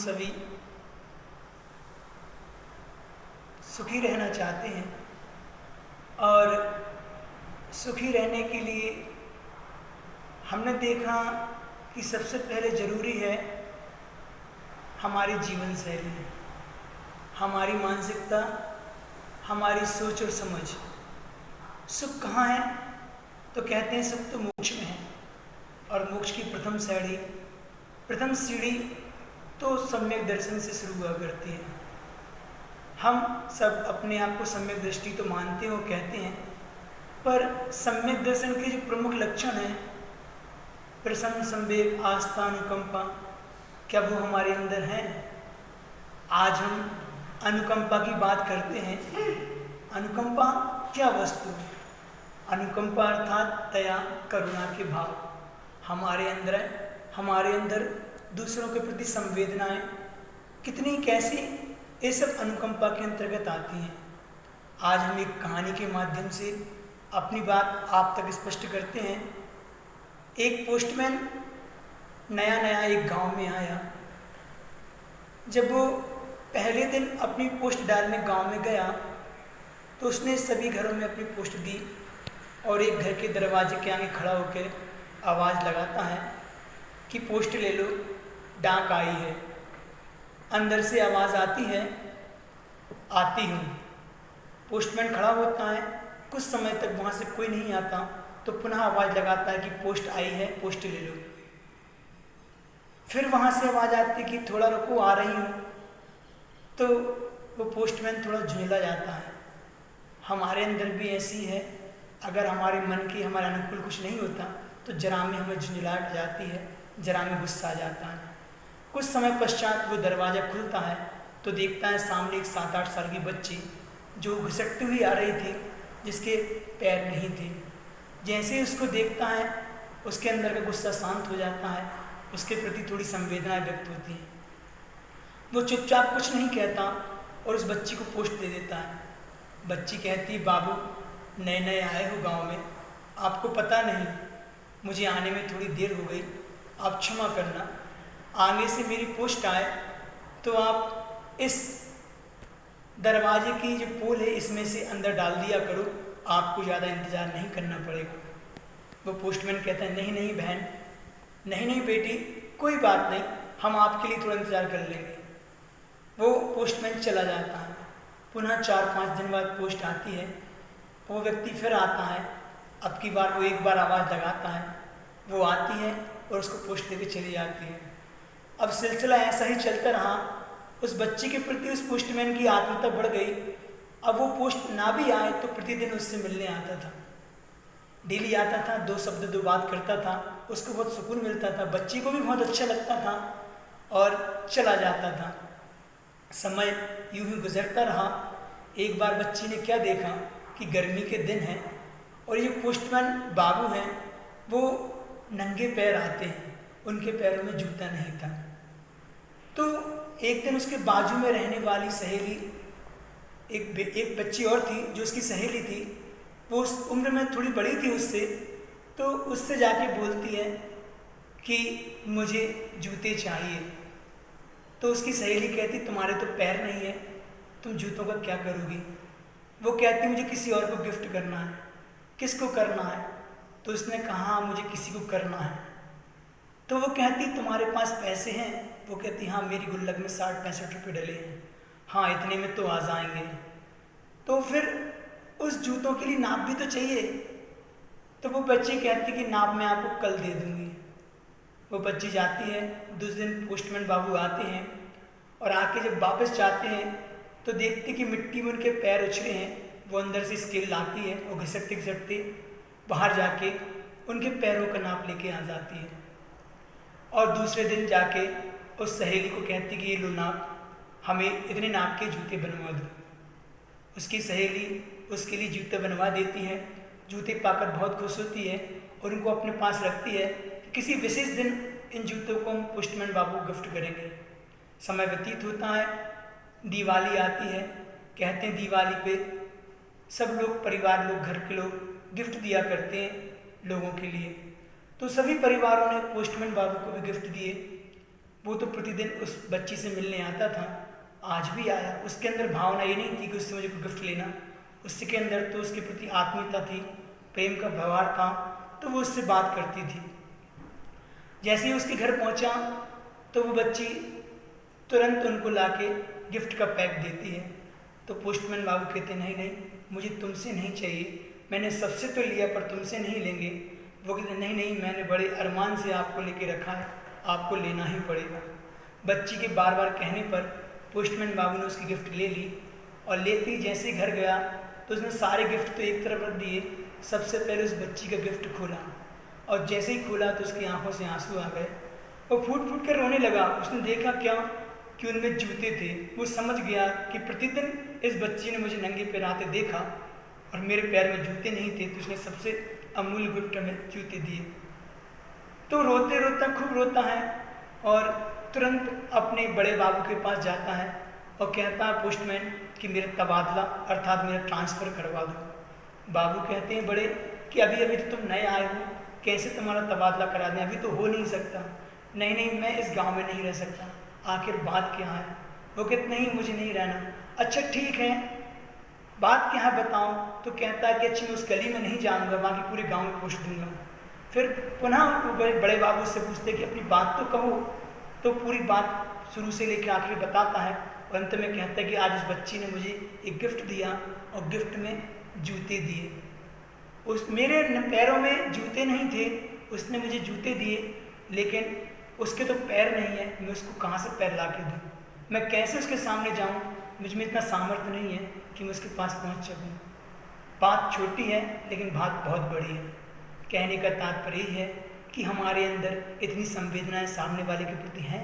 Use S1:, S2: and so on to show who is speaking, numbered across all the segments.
S1: सभी सुखी रहना चाहते हैं और सुखी रहने के लिए हमने देखा कि सबसे पहले ज़रूरी है हमारी जीवन शैली, हमारी मानसिकता, हमारी सोच और समझ। सुख कहाँ है? तो कहते हैं सुख तो मोक्ष में है। और मोक्ष की प्रथम सीढ़ी तो सम्यक दर्शन से शुरू हुआ करती है। हम सब अपने आप को सम्यक दृष्टि तो मानते हैं और कहते हैं, पर सम्यक दर्शन के जो प्रमुख लक्षण हैं, प्रसन्न, संवेग, आस्था, अनुकंपा, क्या वो हमारे अंदर हैं? आज हम अनुकंपा की बात करते हैं। अनुकंपा क्या वस्तु है? अनुकंपा अर्थात दया, करुणा के भाव हमारे अंदर है। हमारे अंदर दूसरों के प्रति संवेदनाएं कितनी कैसी, ये सब अनुकंपा के अंतर्गत आती हैं। आज हम एक कहानी के माध्यम से अपनी बात आप तक स्पष्ट करते हैं। एक पोस्टमैन नया एक गांव में आया। जब वो पहले दिन अपनी पोस्ट डालने गांव में गया तो उसने सभी घरों में अपनी पोस्ट दी और एक घर के दरवाजे के आगे खड़ा होकर आवाज़ लगाता है कि पोस्ट ले लो, डाक आई है। अंदर से आवाज़ आती है, आती हूँ। पोस्टमैन खड़ा होता है, कुछ समय तक वहाँ से कोई नहीं आता तो पुनः आवाज़ लगाता है कि पोस्ट आई है, पोस्ट ले लो। फिर वहाँ से आवाज़ आती है कि थोड़ा रुको, आ रही हूँ। तो वो पोस्टमैन थोड़ा झुंझला जाता है। हमारे अंदर भी ऐसी है, अगर हमारे मन की हमारे अनुकूल कुछ नहीं होता तो जरा में हमें झुंझलाहट आ जाती है, जरा में गुस्सा आ जाता है। कुछ समय पश्चात वो दरवाज़ा खुलता है तो देखता है सामने एक 7-8 साल की बच्ची जो घुसटती हुई आ रही थी, जिसके पैर नहीं थे। जैसे ही उसको देखता है उसके अंदर का गुस्सा शांत हो जाता है, उसके प्रति थोड़ी संवेदनाएं व्यक्त होती हैं। वो चुपचाप कुछ नहीं कहता और उस बच्ची को पोस्ट दे देता है। बच्ची कहती, बाबू नए आए हो गांव में, आपको पता नहीं मुझे आने में थोड़ी देर हो गई, आप क्षमा करना। आगे से मेरी पोस्ट आए तो आप इस दरवाजे की जो पोल है इसमें से अंदर डाल दिया करो, आपको ज़्यादा इंतज़ार नहीं करना पड़ेगा। वो पोस्टमैन कहता है, नहीं बहन, नहीं बेटी, कोई बात नहीं, हम आपके लिए थोड़ा इंतज़ार कर लेंगे। वो पोस्टमैन चला जाता है। पुनः 4-5 दिन बाद पोस्ट आती है। वो व्यक्ति फिर आता है। अब की बार वो एक बार आवाज़ लगाता है, वो आती है और उसको पोस्ट देके चली जाती है। अब सिलसिला ऐसा ही चलता रहा। उस बच्ची के प्रति उस पोस्टमैन की आत्मीयता बढ़ गई। अब वो पोस्ट ना भी आए तो प्रतिदिन उससे मिलने आता था, डेली आता था, 2 शब्द 2 बात करता था, उसको बहुत सुकून मिलता था, बच्ची को भी बहुत अच्छा लगता था और चला जाता था। समय यूं ही गुजरता रहा। एक बार बच्ची ने क्या देखा कि गर्मी के दिन हैं और ये पोस्टमैन बाबू हैं, वो नंगे पैर आते हैं, उनके पैरों में जूता नहीं था। तो एक दिन उसके बाजू में रहने वाली सहेली, एक बच्ची और थी जो उसकी सहेली थी, वो उस उम्र में थोड़ी बड़ी थी उससे, तो उससे जाके बोलती है कि मुझे जूते चाहिए। तो उसकी सहेली कहती, तुम्हारे तो पैर नहीं है, तुम जूतों का क्या करोगी? वो कहती, मुझे किसी और को गिफ्ट करना है। किसको करना है? तो उसने कहा, मुझे किसी को करना है। तो वो कहती, तुम्हारे पास पैसे हैं? वो कहती, हाँ, मेरी गुल्लक में 60-65 रुपये डले हैं। हाँ, इतने में तो आ जाएंगे। तो फिर उस जूतों के लिए नाप भी तो चाहिए। तो वो बच्ची कहती कि नाप मैं आपको कल दे दूँगी। वो बच्ची जाती है। दूसरे दिन पोस्टमैन बाबू आते हैं और आके जब वापस जाते हैं तो देखते कि मिट्टी में उनके पैर उछले हैं। वो अंदर से स्केल लाती है और घिसटते बाहर जाके उनके पैरों का नाप लेके आ जाती है। और दूसरे दिन जाके उस सहेली को कहती कि ये लो नाप, हमें इतने नाप के जूते बनवा दो। उसकी सहेली उसके लिए जूते बनवा देती है। जूते पाकर बहुत खुश होती है और उनको अपने पास रखती है कि किसी विशेष दिन इन जूतों को हम पोस्टमैन बाबू को गिफ्ट करेंगे। समय व्यतीत होता है, दिवाली आती है। कहते हैं दिवाली पे सब लोग, परिवार लोग, घर के लोग गिफ्ट दिया करते हैं लोगों के लिए। तो सभी परिवारों ने पोस्टमैन बाबू को भी गिफ्ट दिए। वो तो प्रतिदिन उस बच्ची से मिलने आता था, आज भी आया। उसके अंदर भावना ये नहीं थी कि उससे मुझे कोई गिफ्ट लेना, उसके अंदर तो उसके प्रति आत्मीयता थी, प्रेम का व्यवहार था, तो वो उससे बात करती थी। जैसे ही उसके घर पहुंचा तो वो बच्ची तुरंत उनको लाके गिफ्ट का पैक देती है। तो पोस्टमैन बाबू कहते नहीं नहीं, मुझे तुमसे नहीं चाहिए, मैंने सबसे तो लिया पर तुमसे नहीं लेंगे। वो कहते नहीं नहीं, मैंने बड़े अरमान से आपको लेके रखा है, आपको लेना ही पड़ेगा। बच्ची के बार बार कहने पर पोस्टमैन बाबू ने उसकी गिफ्ट ले ली, और लेते ही जैसे ही घर गया तो उसने सारे गिफ्ट तो एक तरफ रख दिए, सबसे पहले उस बच्ची का गिफ्ट खोला, और जैसे ही खोला तो उसकी आंखों से आंसू आ गए, वो फूट फूट कर रोने लगा। उसने देखा क्या कि उनमें जूते थे। वो समझ गया कि प्रतिदिन इस बच्ची ने मुझे नंगे पैर आते देखा और मेरे पैर में जूते नहीं थे, तो उसने सबसे अमूल्य गिफ्ट में जूते दिए। तो रोते रोता खूब रोता है और तुरंत अपने बड़े बाबू के पास जाता है और कहता है पोस्टमैन कि मेरा तबादला अर्थात मेरा ट्रांसफ़र करवा दो। बाबू कहते हैं बड़े कि अभी अभी तो तुम नए आए हो, कैसे तुम्हारा तबादला करा दें, अभी तो हो नहीं सकता। नहीं नहीं, मैं इस गांव में नहीं रह सकता, आखिर बात क्या है। वो कहते नहीं, मुझे नहीं रहना। अच्छा ठीक है, बात क्या है बताओ। तो कहता है कि अच्छा मैं उस गली में नहीं जाऊँगा, बाकी पूरे गाँव में पूछ दूँगा। फिर पुनः वो बड़े बाबू से पूछते कि अपनी बात तो कहो। तो पूरी बात शुरू से लेकर आखिर बताता है, और अंत में कहता है कि आज उस बच्ची ने मुझे एक गिफ्ट दिया और गिफ्ट में जूते दिए। उस मेरे पैरों में जूते नहीं थे, उसने मुझे जूते दिए, लेकिन उसके तो पैर नहीं है, मैं उसको कहाँ से पैर ला के दूँ, मैं कैसे उसके सामने जाऊँ, मुझ में इतना सामर्थ्य नहीं है कि मैं उसके पास पहुँच सकूँ। बात छोटी है लेकिन बात बहुत बड़ी है। कहने का तात्पर्य यही है कि हमारे अंदर इतनी संवेदनाएं सामने वाले के प्रति हैं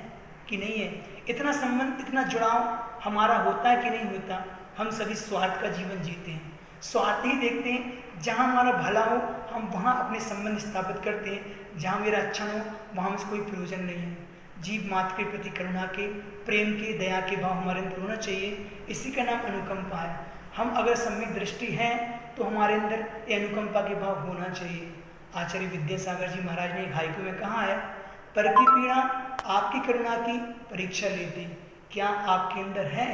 S1: कि नहीं है, इतना संबंध, इतना जुड़ाव हमारा होता है कि नहीं होता। हम सभी स्वार्थ का जीवन जीते हैं, स्वार्थ ही देखते हैं। जहाँ हमारा भला हो हम वहाँ अपने संबंध स्थापित करते हैं, जहाँ मेरा अच्छा हो वहाँ मुझे कोई प्रयोजन नहीं है। जीव मात्र के प्रति करुणा के, प्रेम के, दया के भाव हमारे अंदर होना चाहिए। इसी का नाम अनुकंपा है। हम अगर सम्यक दृष्टि हैं तो हमारे अंदर ये अनुकंपा के भाव होना चाहिए। आचार्य विद्यासागर जी महाराज ने एक हाइकू में कहा है, पर की पीड़ा आपकी करुणा की परीक्षा लेती, क्या आपके अंदर है